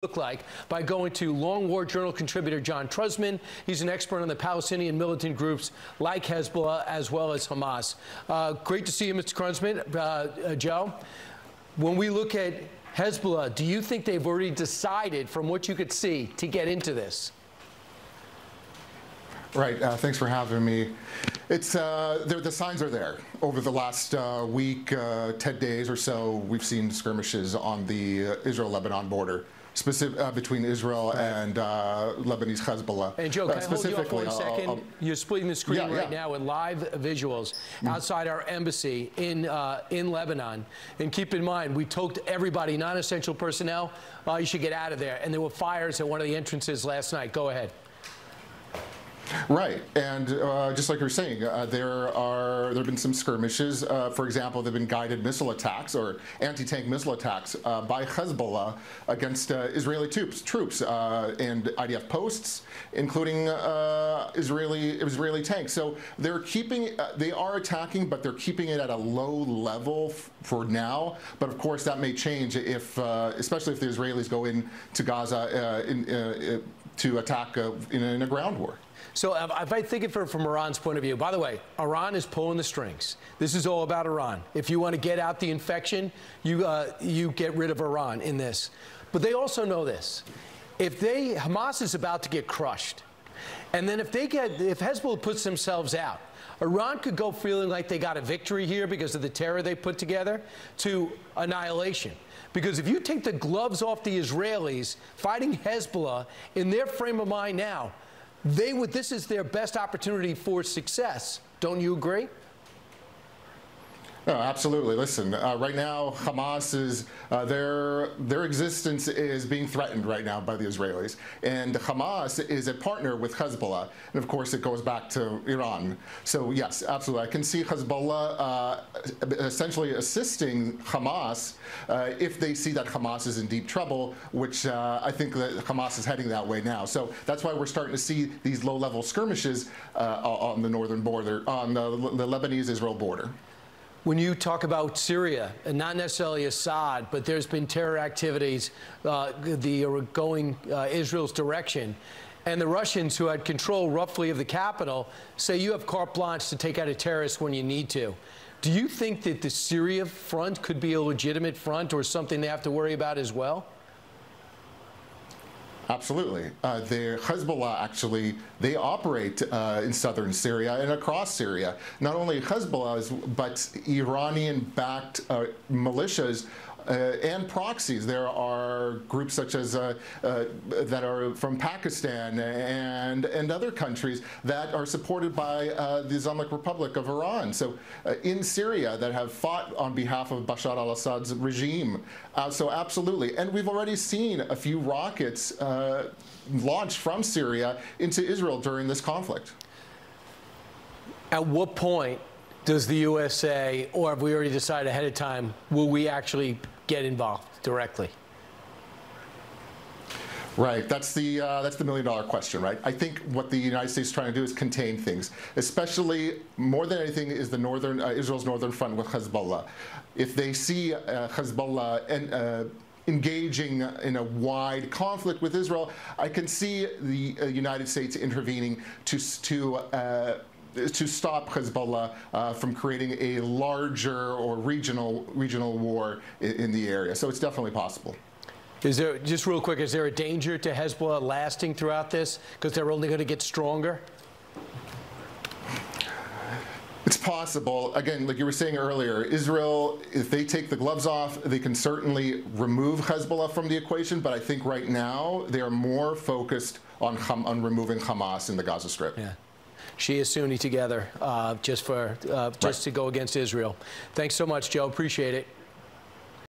look like by going to Long War Journal contributor John Truzman. He's an expert on the Palestinian militant groups like Hezbollah as well as Hamas. Great to see you, Mr. Truzman. Joe, when we look at Hezbollah, do you think they've already decided, from what you could see, to get into this? Right. Thanks for having me. It's the signs are there. Over the last week, 10 days or so, we've seen skirmishes on the Israel-Lebanon border, between Israel and Lebanese Hezbollah. And Joe, can I hold you up for a second? You're splitting the screen right now with live visuals outside our embassy in Lebanon. And keep in mind, we told everybody, non-essential personnel, you should get out of there. And there were fires at one of the entrances last night. Go ahead. Right, and just like you're saying, there have been some skirmishes. For example, there have been guided missile attacks or anti-tank missile attacks by Hezbollah against Israeli troops and IDF posts, including Israeli tanks. So they are attacking, but they're keeping it at a low level for now. But of course, that may change if, especially if the Israelis go into Gaza to attack in a ground war. So if I think of it from Iran's point of view, by the way, Iran is pulling the strings. This is all about Iran. If you want to get out the infection, you get rid of Iran in this. But they also know this. Hamas is about to get crushed. And then if Hezbollah puts themselves out, Iran could go feeling like they got a victory here because of the terror they put together to annihilation. Because if you take the gloves off the Israelis fighting Hezbollah in their frame of mind now, this is their best opportunity for success. Don't you agree? No, absolutely. Listen, right now, Hamas is, their existence is being threatened right now by the Israelis. And Hamas is a partner with Hezbollah. And of course, it goes back to Iran. So yes, absolutely. I can see Hezbollah essentially assisting Hamas if they see that Hamas is in deep trouble, which I think that Hamas is heading that way now. So that's why we're starting to see these low-level skirmishes on the northern border, on the Lebanese-Israel border. When you talk about Syria, and not necessarily Assad, but there's been terror activities going Israel's direction, and the Russians, who had control roughly of the capital, say you have carte blanche to take out a terrorist when you need to. Do you think that the Syria front could be a legitimate front or something they have to worry about as well? Absolutely. The Hezbollah, actually, they operate in southern Syria and across Syria. Not only Hezbollah, but Iranian-backed militias and proxies. There are groups such as that are from Pakistan and other countries that are supported by the Islamic Republic of Iran. So in Syria, that have fought on behalf of Bashar al-Assad's regime. So absolutely. And we've already seen a few rockets launched from Syria into Israel during this conflict. At what point does the U.S. say, or have we already decided ahead of time, will we actually get involved directly? Right. That's the million-dollar question, right? I think what the United States is trying to do is contain things, especially more than anything is the Israel's northern front with Hezbollah. If they see Hezbollah engaging in a wide conflict with Israel, I can see the United States intervening to stop Hezbollah from creating a larger or regional war in the area. So it's definitely possible. Is there, just real quick, is there a danger to Hezbollah lasting throughout this because they're only going to get stronger? It's possible. Again, like you were saying earlier, Israel, if they take the gloves off, they can certainly remove Hezbollah from the equation. But I think right now they are more focused on removing Hamas in the Gaza Strip. Yeah. Shia Sunni together just to go against Israel. Thanks so much, Joe. Appreciate it.